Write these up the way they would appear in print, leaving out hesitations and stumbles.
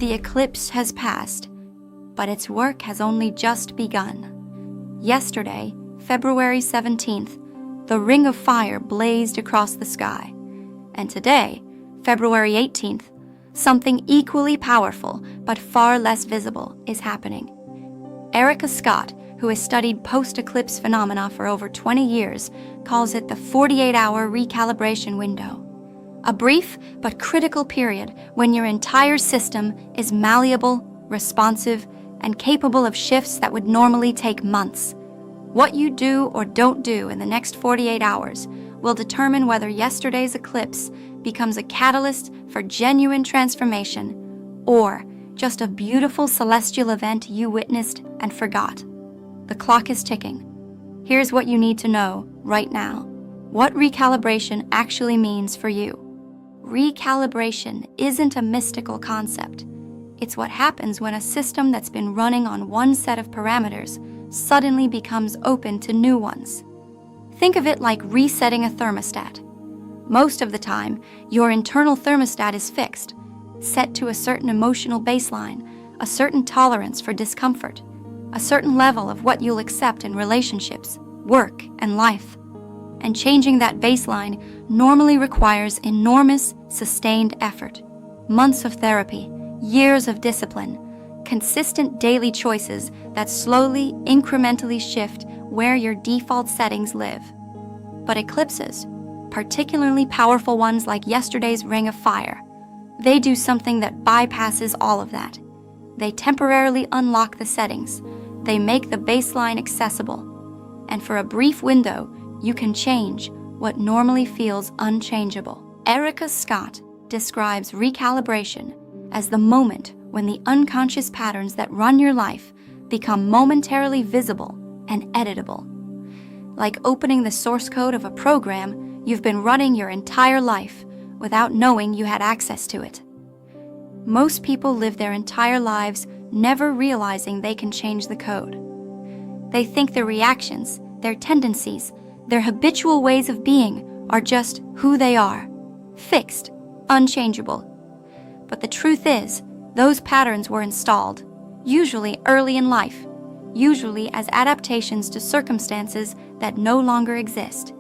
The eclipse has passed, but its work has only just begun. Yesterday, February 17th, the ring of fire blazed across the sky. And today, February 18th, something equally powerful but far less visible is happening. Erica Scott, who has studied post-eclipse phenomena for over 20 years, calls it the 48-hour recalibration window. A brief but critical period when your entire system is malleable, responsive, and capable of shifts that would normally take months. What you do or don't do in the next 48 hours will determine whether yesterday's eclipse becomes a catalyst for genuine transformation or just a beautiful celestial event you witnessed and forgot. The clock is ticking. Here's what you need to know right now: what recalibration actually means for you. Recalibration isn't a mystical concept. It's what happens when a system that's been running on one set of parameters suddenly becomes open to new ones. Think of it like resetting a thermostat. Most of the time, your internal thermostat is fixed, set to a certain emotional baseline, a certain tolerance for discomfort, a certain level of what you'll accept in relationships, work, and life. And changing that baseline normally requires enormous, sustained effort, months of therapy, years of discipline, consistent daily choices that slowly, incrementally shift where your default settings live. But eclipses, particularly powerful ones like yesterday's ring of fire, they do something that bypasses all of that. They temporarily unlock the settings. They make the baseline accessible. And for a brief window, you can change what normally feels unchangeable. Erica Scott describes recalibration as the moment when the unconscious patterns that run your life become momentarily visible and editable. Like opening the source code of a program you've been running your entire life without knowing you had access to it. Most people live their entire lives never realizing they can change the code. They think their reactions, their tendencies, their habitual ways of being are just who they are, fixed, unchangeable. But the truth is, those patterns were installed, usually early in life, usually as adaptations to circumstances that no longer exist.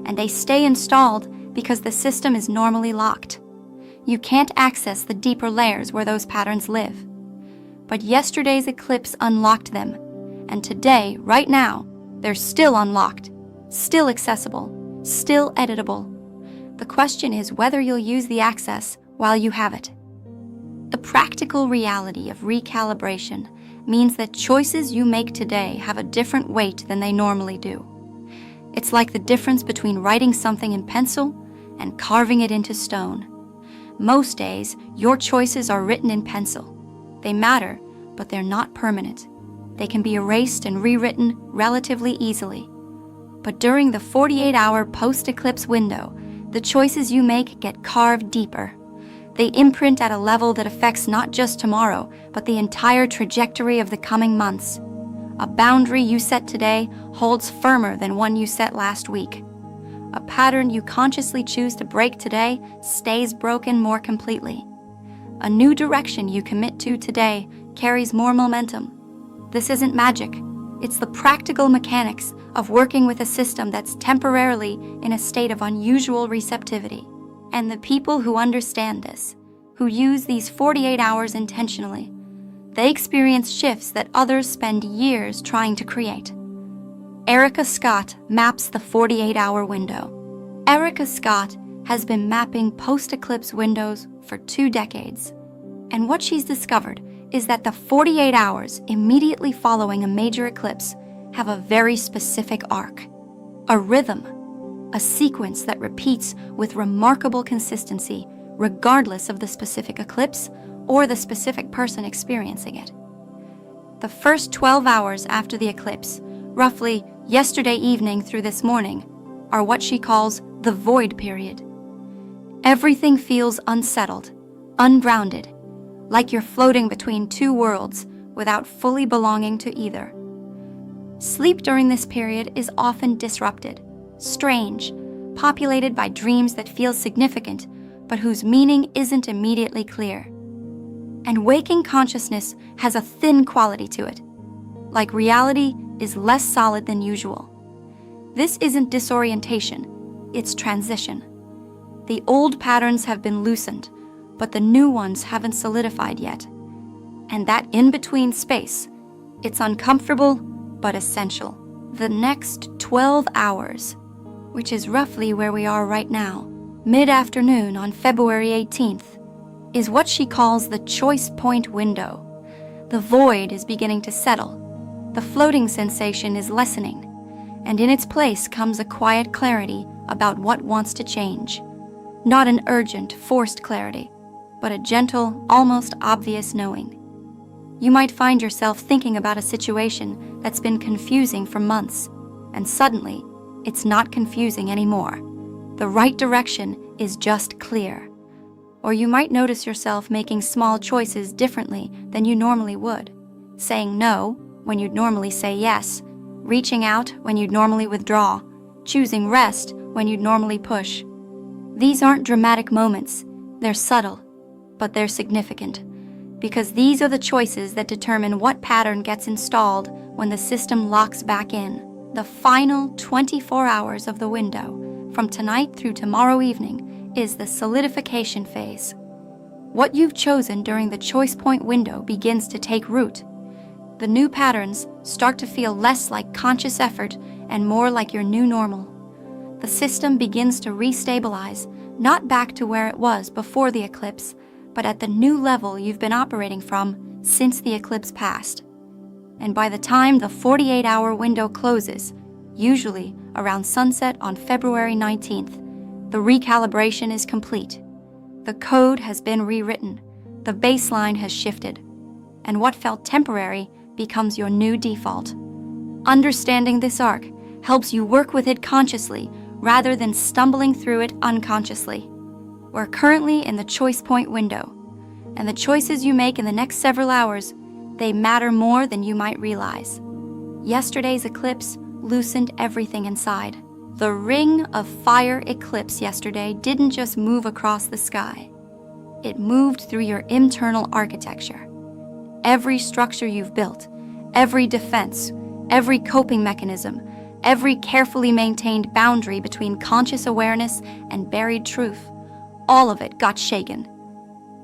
And they stay installed because the system is normally locked. You can't access the deeper layers where those patterns live. But yesterday's eclipse unlocked them, and today, right now, they're still unlocked, still accessible, still editable. The question is whether you'll use the access while you have it. The practical reality of recalibration means that choices you make today have a different weight than they normally do. It's like the difference between writing something in pencil and carving it into stone. Most days, your choices are written in pencil. They matter, but they're not permanent. They can be erased and rewritten relatively easily. But during the 48-hour post-eclipse window, the choices you make get carved deeper. They imprint at a level that affects not just tomorrow, but the entire trajectory of the coming months. A boundary you set today holds firmer than one you set last week. A pattern you consciously choose to break today stays broken more completely. A new direction you commit to today carries more momentum. This isn't magic. It's the practical mechanics of working with a system that's temporarily in a state of unusual receptivity. And the people who understand this, who use these 48 hours intentionally, they experience shifts that others spend years trying to create. Erica Scott maps the 48-hour window. Erica Scott has been mapping post-eclipse windows for 2 decades. And what she's discovered is that the 48 hours immediately following a major eclipse have a very specific arc, a rhythm, a sequence that repeats with remarkable consistency regardless of the specific eclipse or the specific person experiencing it. The first 12 hours after the eclipse, roughly yesterday evening through this morning, are what she calls the void period. Everything feels unsettled, ungrounded, like you're floating between 2 worlds without fully belonging to either. Sleep during this period is often disrupted, strange, populated by dreams that feel significant, but whose meaning isn't immediately clear. And waking consciousness has a thin quality to it. Like reality is less solid than usual. This isn't disorientation, it's transition. The old patterns have been loosened, but the new ones haven't solidified yet. And that in-between space, it's uncomfortable but essential. The next 12 hours, which is roughly where we are right now, mid-afternoon on February 18th, is what she calls the choice point window. The void is beginning to settle. The floating sensation is lessening, and in its place comes a quiet clarity about what wants to change. Not an urgent, forced clarity, but a gentle, almost obvious knowing. You might find yourself thinking about a situation that's been confusing for months, and suddenly, it's not confusing anymore. The right direction is just clear. Or you might notice yourself making small choices differently than you normally would, saying no when you'd normally say yes, reaching out when you'd normally withdraw, choosing rest when you'd normally push. These aren't dramatic moments, they're subtle, but they're significant, because these are the choices that determine what pattern gets installed when the system locks back in. The final 24 hours of the window, from tonight through tomorrow evening, is the solidification phase. What you've chosen during the choice point window begins to take root. The new patterns start to feel less like conscious effort and more like your new normal. The system begins to restabilize, not back to where it was before the eclipse, but at the new level you've been operating from since the eclipse passed. And by the time the 48-hour window closes, usually around sunset on February 19th, the recalibration is complete. The code has been rewritten, the baseline has shifted, and what felt temporary becomes your new default. Understanding this arc helps you work with it consciously rather than stumbling through it unconsciously. We're currently in the choice point window, and the choices you make in the next several hours, they matter more than you might realize. Yesterday's eclipse loosened everything inside. The ring of fire eclipse yesterday didn't just move across the sky. It moved through your internal architecture. Every structure you've built, every defense, every coping mechanism, every carefully maintained boundary between conscious awareness and buried truth, all of it got shaken.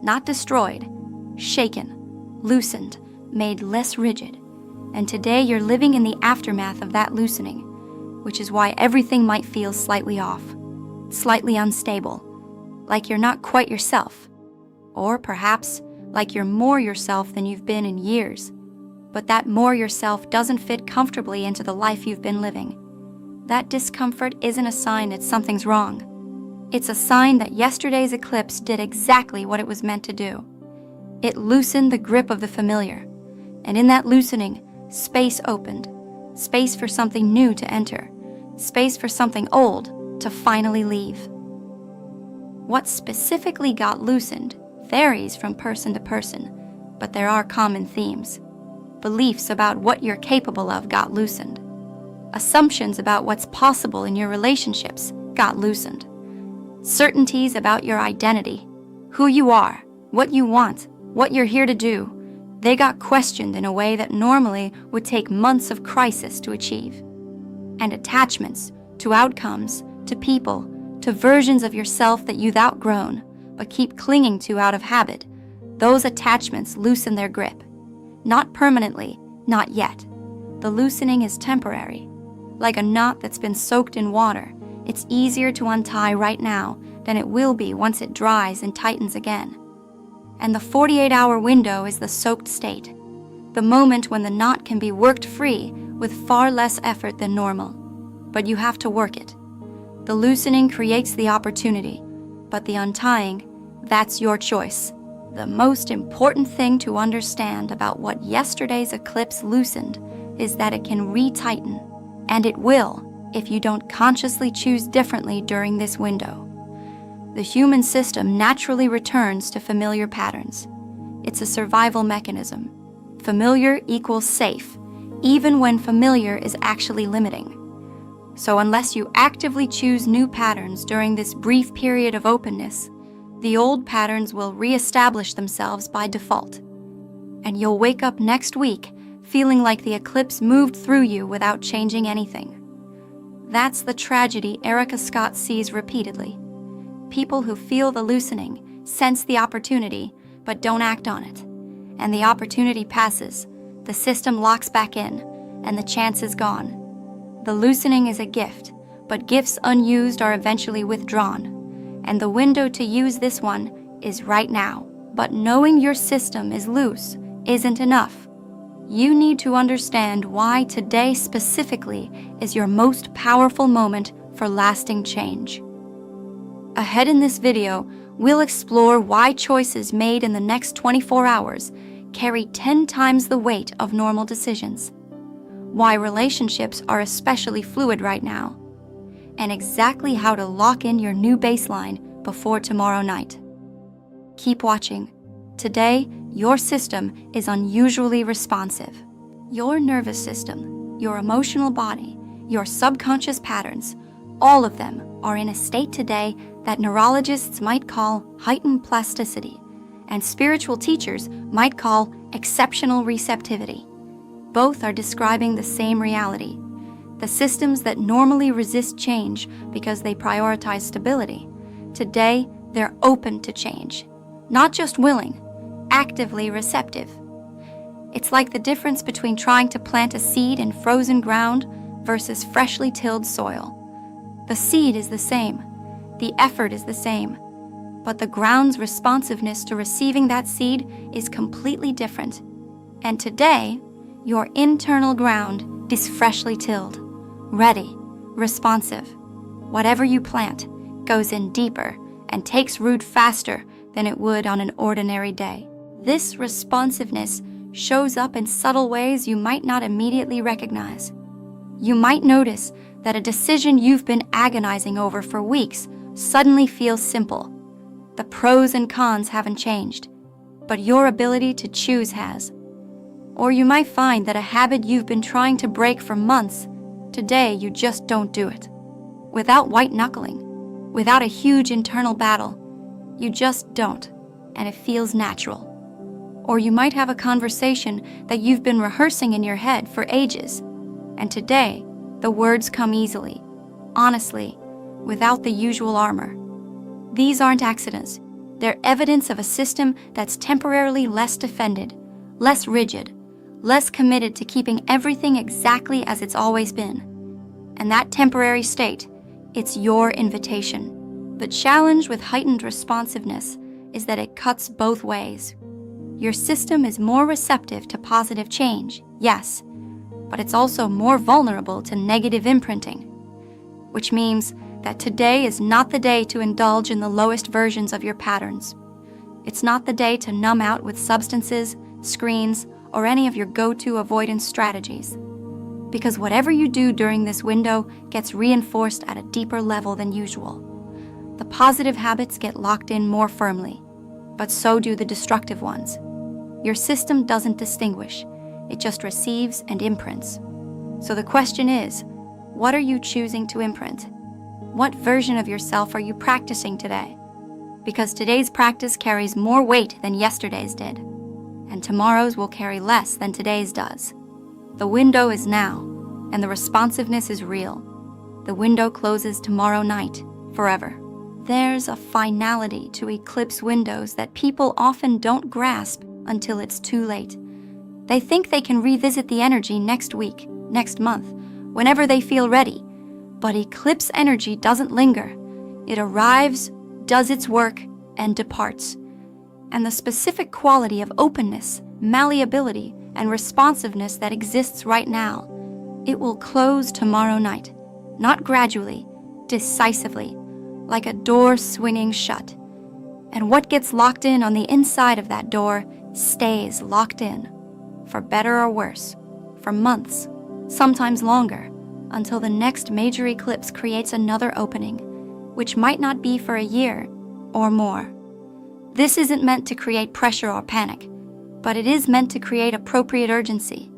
Not destroyed, shaken, loosened, made less rigid. And today you're living in the aftermath of that loosening, which is why everything might feel slightly off, slightly unstable, like you're not quite yourself, or perhaps like you're more yourself than you've been in years, but that more yourself doesn't fit comfortably into the life you've been living. That discomfort isn't a sign that something's wrong. It's a sign that yesterday's eclipse did exactly what it was meant to do. It loosened the grip of the familiar, and in that loosening, space opened. Space for something new to enter. Space for something old to finally leave. What specifically got loosened varies from person to person, but there are common themes. Beliefs about what you're capable of got loosened. Assumptions about what's possible in your relationships got loosened. Certainties about your identity, who you are, what you want, what you're here to do, they got questioned in a way that normally would take months of crisis to achieve. And attachments to outcomes, to people, to versions of yourself that you've outgrown, but keep clinging to out of habit, those attachments loosen their grip. Not permanently, not yet. The loosening is temporary. Like a knot that's been soaked in water, it's easier to untie right now than it will be once it dries and tightens again. And the 48-hour window is the soaked state, the moment when the knot can be worked free with far less effort than normal. But you have to work it. The loosening creates the opportunity, but the untying, that's your choice. The most important thing to understand about what yesterday's eclipse loosened is that it can re-tighten, and it will if you don't consciously choose differently during this window. The human system naturally returns to familiar patterns. It's a survival mechanism. Familiar equals safe, even when familiar is actually limiting. So unless you actively choose new patterns during this brief period of openness, The old patterns will re-establish themselves by default, and you'll wake up next week feeling like the eclipse moved through you without changing anything. That's the tragedy Erica Scott sees repeatedly. People who feel the loosening sense the opportunity but don't act on it, and the opportunity passes, the system locks back in, and the chance is gone. The loosening is a gift, but gifts unused are eventually withdrawn, and the window to use this one is right now. But knowing your system is loose isn't enough. You need to understand why today specifically is your most powerful moment for lasting change. Ahead in this video, we'll explore why choices made in the next 24 hours carry 10 times the weight of normal decisions, why relationships are especially fluid right now, and exactly how to lock in your new baseline before tomorrow night. Keep watching. Today, your system is unusually responsive. Your nervous system, your emotional body, your subconscious patterns, all of them are in a state today that neurologists might call heightened plasticity, and spiritual teachers might call exceptional receptivity. Both are describing the same reality. The systems that normally resist change because they prioritize stability, today they're open to change, not just willing, actively receptive. It's like the difference between trying to plant a seed in frozen ground versus freshly tilled soil. The seed is the same, the effort is the same, but the ground's responsiveness to receiving that seed is completely different. And today, your internal ground is freshly tilled, ready, responsive. Whatever you plant goes in deeper and takes root faster than it would on an ordinary day. This responsiveness shows up in subtle ways you might not immediately recognize. You might notice that a decision you've been agonizing over for weeks suddenly feels simple. The pros and cons haven't changed, but your ability to choose has. Or you might find that a habit you've been trying to break for months, today you just don't do it. Without white knuckling, without a huge internal battle, you just don't, and it feels natural. Or you might have a conversation that you've been rehearsing in your head for ages, and today the words come easily, honestly, without the usual armor. These aren't accidents. They're evidence of a system that's temporarily less defended, less rigid, less committed to keeping everything exactly as it's always been. And that temporary state, it's your invitation. The challenge with heightened responsiveness is that it cuts both ways. Your system is more receptive to positive change, yes, but it's also more vulnerable to negative imprinting, which means that today is not the day to indulge in the lowest versions of your patterns. It's not the day to numb out with substances, screens, or any of your go-to avoidance strategies. Because whatever you do during this window gets reinforced at a deeper level than usual. The positive habits get locked in more firmly, but so do the destructive ones. Your system doesn't distinguish, it just receives and imprints. So the question is, what are you choosing to imprint? What version of yourself are you practicing today? Because today's practice carries more weight than yesterday's did, and tomorrow's will carry less than today's does. The window is now, and the responsiveness is real. The window closes tomorrow night, forever. There's a finality to eclipse windows that people often don't grasp until it's too late. They think they can revisit the energy next week, next month, whenever they feel ready. But eclipse energy doesn't linger. It arrives, does its work, and departs. And the specific quality of openness, malleability, and responsiveness that exists right now, it will close tomorrow night, not gradually, decisively, like a door swinging shut. And what gets locked in on the inside of that door stays locked in, for better or worse, for months, sometimes longer, until the next major eclipse creates another opening, which might not be for a year or more. This isn't meant to create pressure or panic, but it is meant to create appropriate urgency,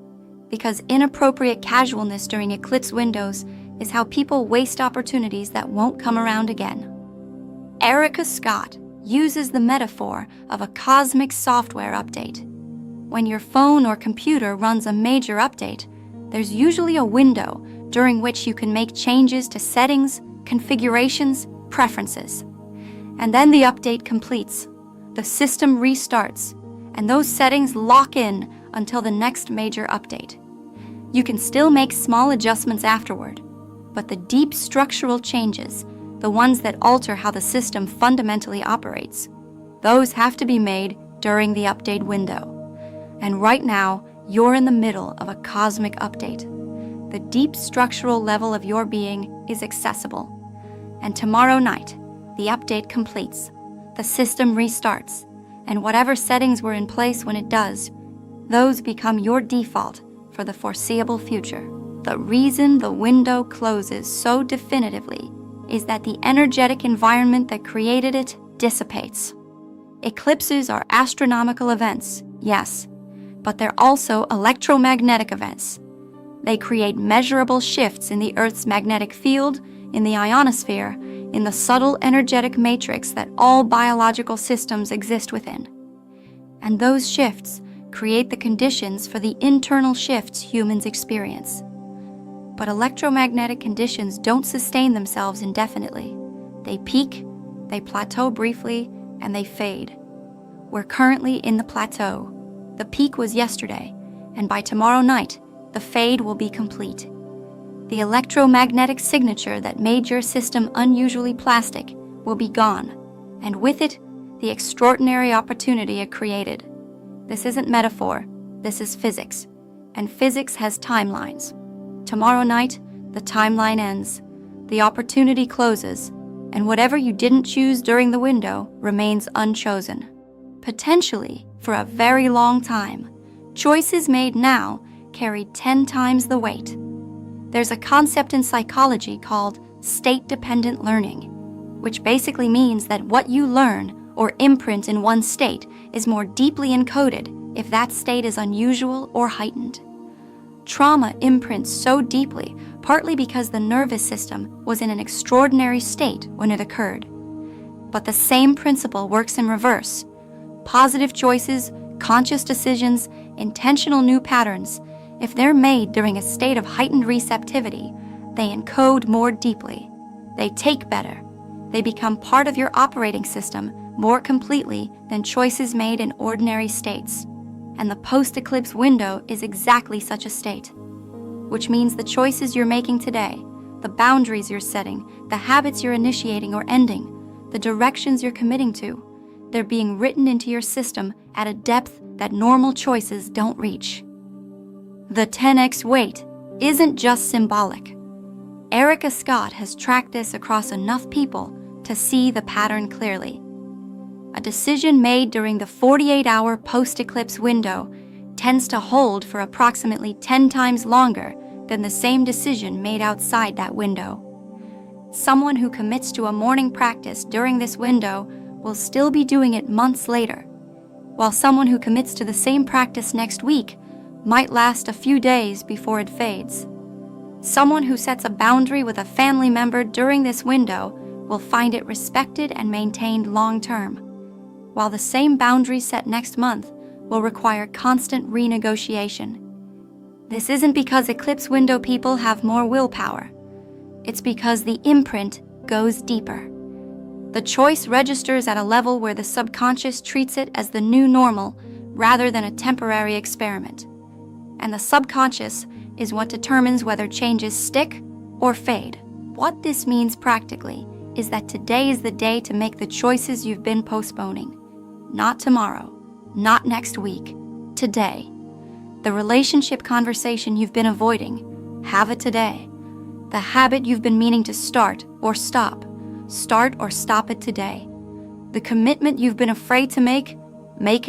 because inappropriate casualness during eclipse windows is how people waste opportunities that won't come around again. Erica Scott, uses the metaphor of a cosmic software update. When your phone or computer runs a major update, there's usually a window during which you can make changes to settings, configurations, preferences. And then the update completes, the system restarts, and those settings lock in until the next major update. You can still make small adjustments afterward, but the deep structural changes, the ones that alter how the system fundamentally operates, those have to be made during the update window. And right now, you're in the middle of a cosmic update. The deep structural level of your being is accessible. And tomorrow night, the update completes, the system restarts, and whatever settings were in place when it does, those become your default for the foreseeable future. The reason the window closes so definitively is that the energetic environment that created it dissipates. Eclipses are astronomical events, yes, but they're also electromagnetic events. They create measurable shifts in the Earth's magnetic field, in the ionosphere, in the subtle energetic matrix that all biological systems exist within. And those shifts create the conditions for the internal shifts humans experience. But electromagnetic conditions don't sustain themselves indefinitely. They peak, they plateau briefly, and they fade. We're currently in the plateau. The peak was yesterday, and by tomorrow night, the fade will be complete. The electromagnetic signature that made your system unusually plastic will be gone, and with it, the extraordinary opportunity it created. This isn't metaphor, this is physics, and physics has timelines. Tomorrow night, the timeline ends, the opportunity closes, and whatever you didn't choose during the window remains unchosen. Potentially, for a very long time, choices made now carry 10 times the weight. There's a concept in psychology called state-dependent learning, which basically means that what you learn or imprint in one state is more deeply encoded if that state is unusual or heightened. Trauma imprints so deeply, partly because the nervous system was in an extraordinary state when it occurred. But the same principle works in reverse. Positive choices, conscious decisions, intentional new patterns, if they're made during a state of heightened receptivity, they encode more deeply. They take better. They become part of your operating system more completely than choices made in ordinary states. And the post-eclipse window is exactly such a state, which means the choices you're making today, the boundaries you're setting, the habits you're initiating or ending, the directions you're committing to, they're being written into your system at a depth that normal choices don't reach. The 10x weight isn't just symbolic. Erica Scott has tracked this across enough people to see the pattern clearly. A decision made during the 48-hour post-eclipse window tends to hold for approximately 10 times longer than the same decision made outside that window. Someone who commits to a morning practice during this window will still be doing it months later, while someone who commits to the same practice next week might last a few days before it fades. Someone who sets a boundary with a family member during this window will find it respected and maintained long-term, while the same boundary set next month will require constant renegotiation. This isn't because eclipse window people have more willpower. It's because the imprint goes deeper. The choice registers at a level where the subconscious treats it as the new normal rather than a temporary experiment. And the subconscious is what determines whether changes stick or fade. What this means practically is that today is the day to make the choices you've been postponing. Not tomorrow, not next week, today. The relationship conversation you've been avoiding, have it today. The habit you've been meaning to start or stop it today. The commitment you've been afraid to make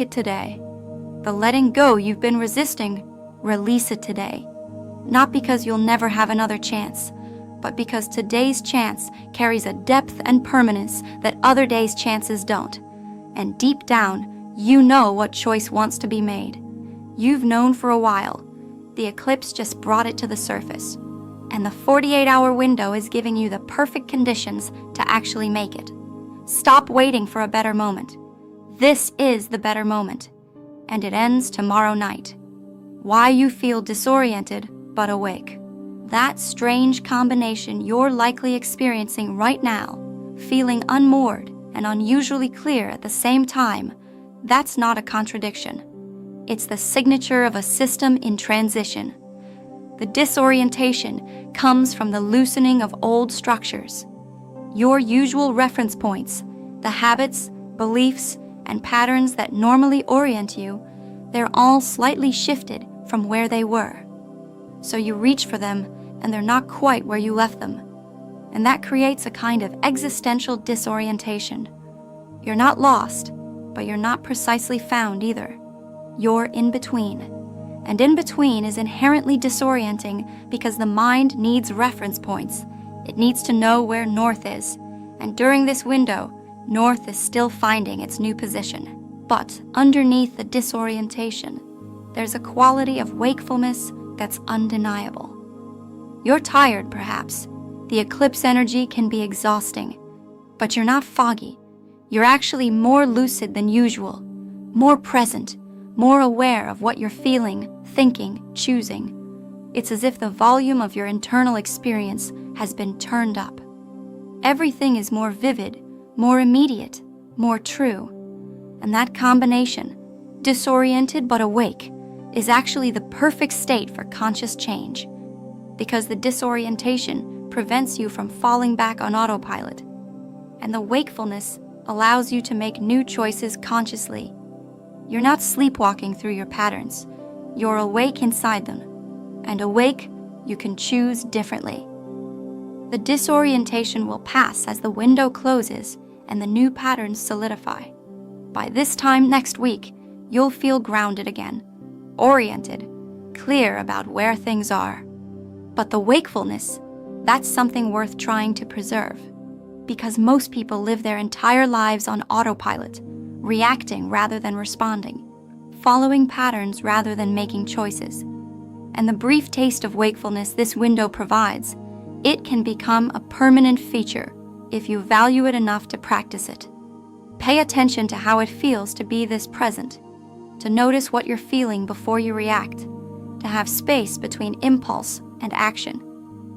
it today. The letting go you've been resisting, release it today. Not because you'll never have another chance, but because today's chance carries a depth and permanence that other days' chances don't. And deep down, you know what choice wants to be made. You've known for a while. The eclipse just brought it to the surface. And the 48-hour window is giving you the perfect conditions to actually make it. Stop waiting for a better moment. This is the better moment, and it ends tomorrow night. Why you feel disoriented but awake. That strange combination you're likely experiencing right now, feeling unmoored and unusually clear at the same time, that's not a contradiction. It's the signature of a system in transition. The disorientation comes from the loosening of old structures. Your usual reference points, the habits, beliefs, and patterns that normally orient you, they're all slightly shifted from where they were. So you reach for them, and they're not quite where you left them. And that creates a kind of existential disorientation. You're not lost, but you're not precisely found either. You're in between. And in between is inherently disorienting because the mind needs reference points. It needs to know where north is. And during this window, north is still finding its new position. But underneath the disorientation, there's a quality of wakefulness that's undeniable. You're tired, perhaps. The eclipse energy can be exhausting. But you're not foggy. You're actually more lucid than usual, more present, more aware of what you're feeling, thinking, choosing. It's as if the volume of your internal experience has been turned up. Everything is more vivid, more immediate, more true. And that combination, disoriented but awake, is actually the perfect state for conscious change, because the disorientation prevents you from falling back on autopilot, and the wakefulness allows you to make new choices consciously. You're not sleepwalking through your patterns. You're awake inside them, and awake, you can choose differently. The disorientation will pass as the window closes and the new patterns solidify. By this time next week, you'll feel grounded again, oriented, clear about where things are. But the wakefulness, that's something worth trying to preserve, because most people live their entire lives on autopilot, reacting rather than responding, following patterns rather than making choices. And the brief taste of wakefulness this window provides, it can become a permanent feature if you value it enough to practice it. Pay attention to how it feels to be this present, to notice what you're feeling before you react, to have space between impulse and action,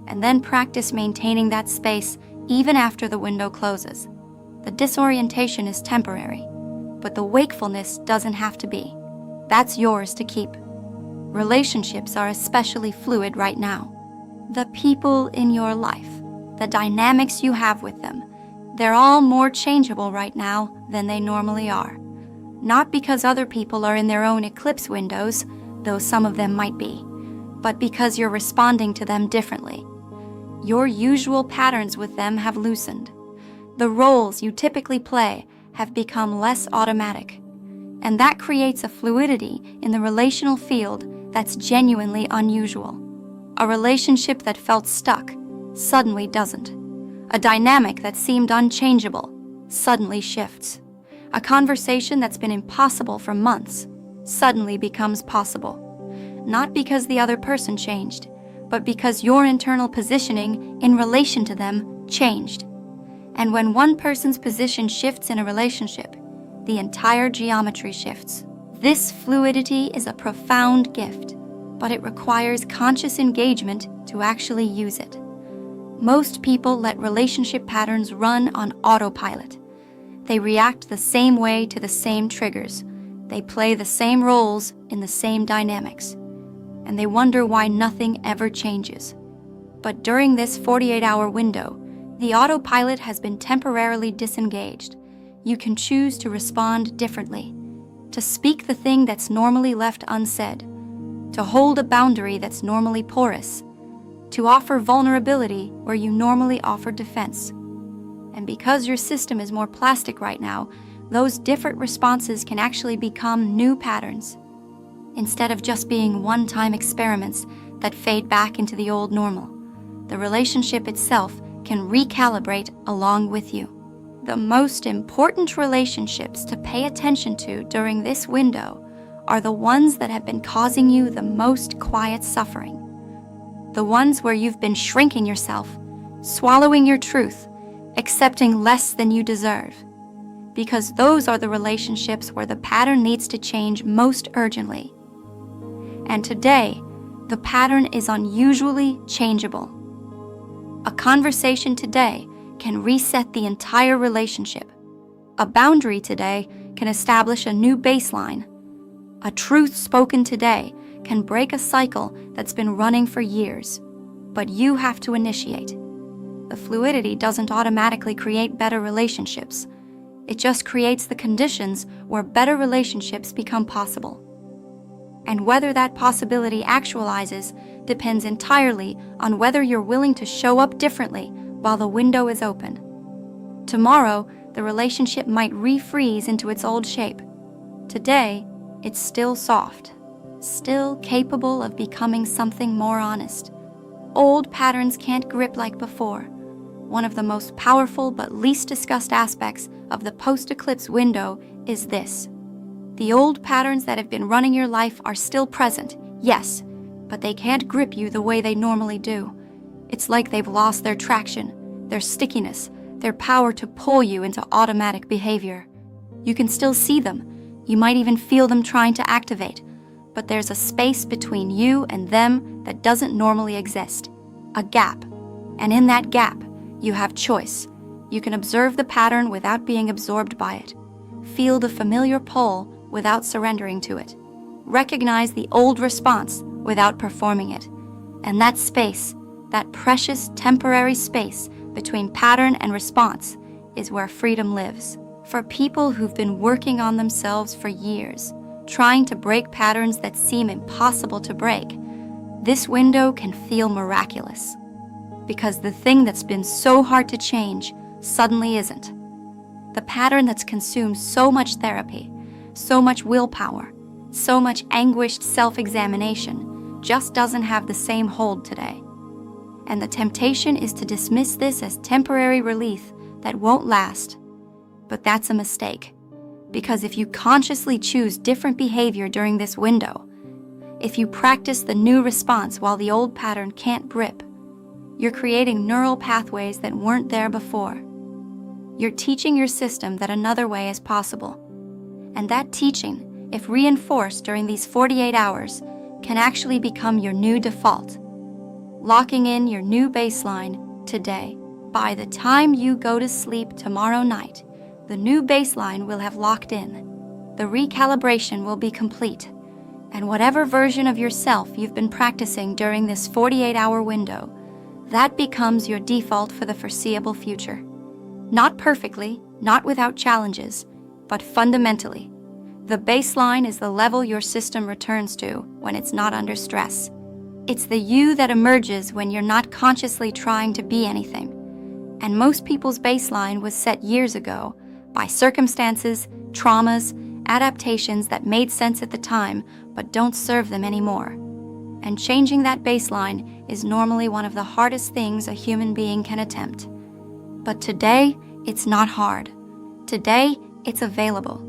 and then practice maintaining that space even after the window closes. The disorientation is temporary, but the wakefulness doesn't have to be. That's yours to keep. Relationships are especially fluid right now. The people in your life, the dynamics you have with them, they're all more changeable right now than they normally are. Not because other people are in their own eclipse windows, though some of them might be, but because you're responding to them differently. Your usual patterns with them have loosened. The roles you typically play have become less automatic, and that creates a fluidity in the relational field that's genuinely unusual. A relationship that felt stuck suddenly doesn't. A dynamic that seemed unchangeable suddenly shifts. A conversation that's been impossible for months suddenly becomes possible. Not because the other person changed, but because your internal positioning in relation to them changed. And when one person's position shifts in a relationship, the entire geometry shifts. This fluidity is a profound gift, but it requires conscious engagement to actually use it. Most people let relationship patterns run on autopilot. They react the same way to the same triggers. They play the same roles in the same dynamics. And they wonder why nothing ever changes. But during this 48-hour window, the autopilot has been temporarily disengaged. You can choose to respond differently, to speak the thing that's normally left unsaid, to hold a boundary that's normally porous, to offer vulnerability where you normally offer defense. And because your system is more plastic right now, those different responses can actually become new patterns, instead of just being one-time experiments that fade back into the old normal. The relationship itself can recalibrate along with you. The most important relationships to pay attention to during this window are the ones that have been causing you the most quiet suffering. The ones where you've been shrinking yourself, swallowing your truth, accepting less than you deserve, because those are the relationships where the pattern needs to change most urgently. And today, the pattern is unusually changeable. A conversation today can reset the entire relationship. A boundary today can establish a new baseline. A truth spoken today can break a cycle that's been running for years, but you have to initiate. The fluidity doesn't automatically create better relationships. It just creates the conditions where better relationships become possible. And whether that possibility actualizes depends entirely on whether you're willing to show up differently while the window is open. Tomorrow, the relationship might refreeze into its old shape. Today, it's still soft, still capable of becoming something more honest. Old patterns can't grip like before. One of the most powerful but least discussed aspects of the post-eclipse window is this. The old patterns that have been running your life are still present, yes, but they can't grip you the way they normally do. It's like they've lost their traction, their stickiness, their power to pull you into automatic behavior. You can still see them. You might even feel them trying to activate, but there's a space between you and them that doesn't normally exist, a gap. And in that gap, you have choice. You can observe the pattern without being absorbed by it. Feel the familiar pull without surrendering to it. Recognize the old response without performing it. And that space, that precious temporary space between pattern and response, is where freedom lives. For people who've been working on themselves for years, trying to break patterns that seem impossible to break, this window can feel miraculous. Because the thing that's been so hard to change suddenly isn't. The pattern that's consumed so much therapy, so much willpower, so much anguished self-examination just doesn't have the same hold today. And the temptation is to dismiss this as temporary relief that won't last. But that's a mistake. Because if you consciously choose different behavior during this window, if you practice the new response while the old pattern can't grip, you're creating neural pathways that weren't there before. You're teaching your system that another way is possible. And that teaching, if reinforced during these 48 hours, can actually become your new default. Locking in your new baseline today. By the time you go to sleep tomorrow night, the new baseline will have locked in. The recalibration will be complete. And whatever version of yourself you've been practicing during this 48-hour window, that becomes your default for the foreseeable future. Not perfectly, not without challenges, but fundamentally. The baseline is the level your system returns to when it's not under stress. It's the you that emerges when you're not consciously trying to be anything. And most people's baseline was set years ago by circumstances, traumas, adaptations that made sense at the time but don't serve them anymore. And changing that baseline is normally one of the hardest things a human being can attempt. But today, it's not hard. Today, it's available.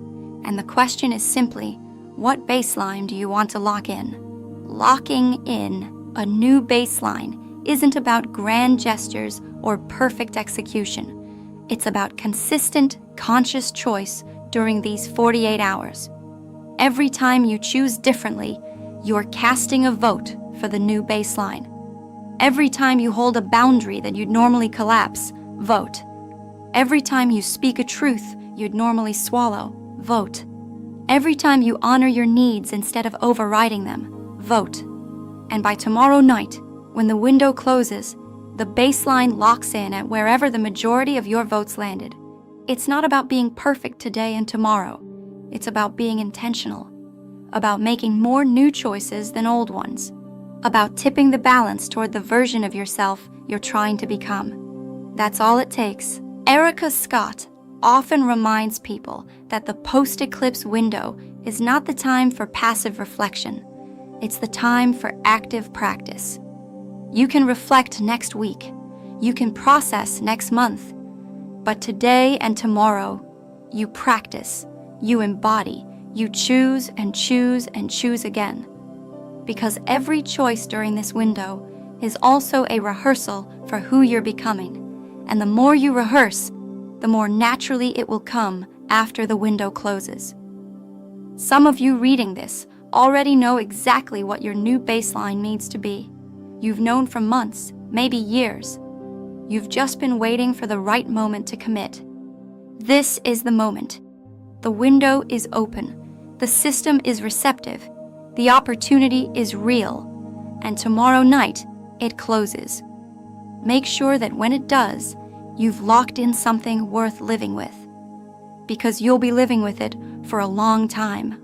And the question is simply, what baseline do you want to lock in? Locking in a new baseline isn't about grand gestures or perfect execution. It's about consistent, conscious choice during these 48 hours. Every time you choose differently, you're casting a vote for the new baseline. Every time you hold a boundary that you'd normally collapse, vote. Every time you speak a truth you'd normally swallow, vote. Every time you honor your needs instead of overriding them, vote. And by tomorrow night, when the window closes, the baseline locks in at wherever the majority of your votes landed. It's not about being perfect today and tomorrow. It's about being intentional. About making more new choices than old ones. About tipping the balance toward the version of yourself you're trying to become. That's all it takes. Erica Scott often reminds people that the post-eclipse window is not the time for passive reflection. It's the time for active practice. You can reflect next week. You can process next month. But today and tomorrow, you practice, you embody, you choose and choose and choose again. Because every choice during this window is also a rehearsal for who you're becoming. And the more you rehearse, the more naturally it will come after the window closes. Some of you reading this already know exactly what your new baseline needs to be. You've known for months, maybe years. You've just been waiting for the right moment to commit. This is the moment. The window is open. The system is receptive. The opportunity is real. And tomorrow night, it closes. Make sure that when it does, you've locked in something worth living with. Because you'll be living with it for a long time.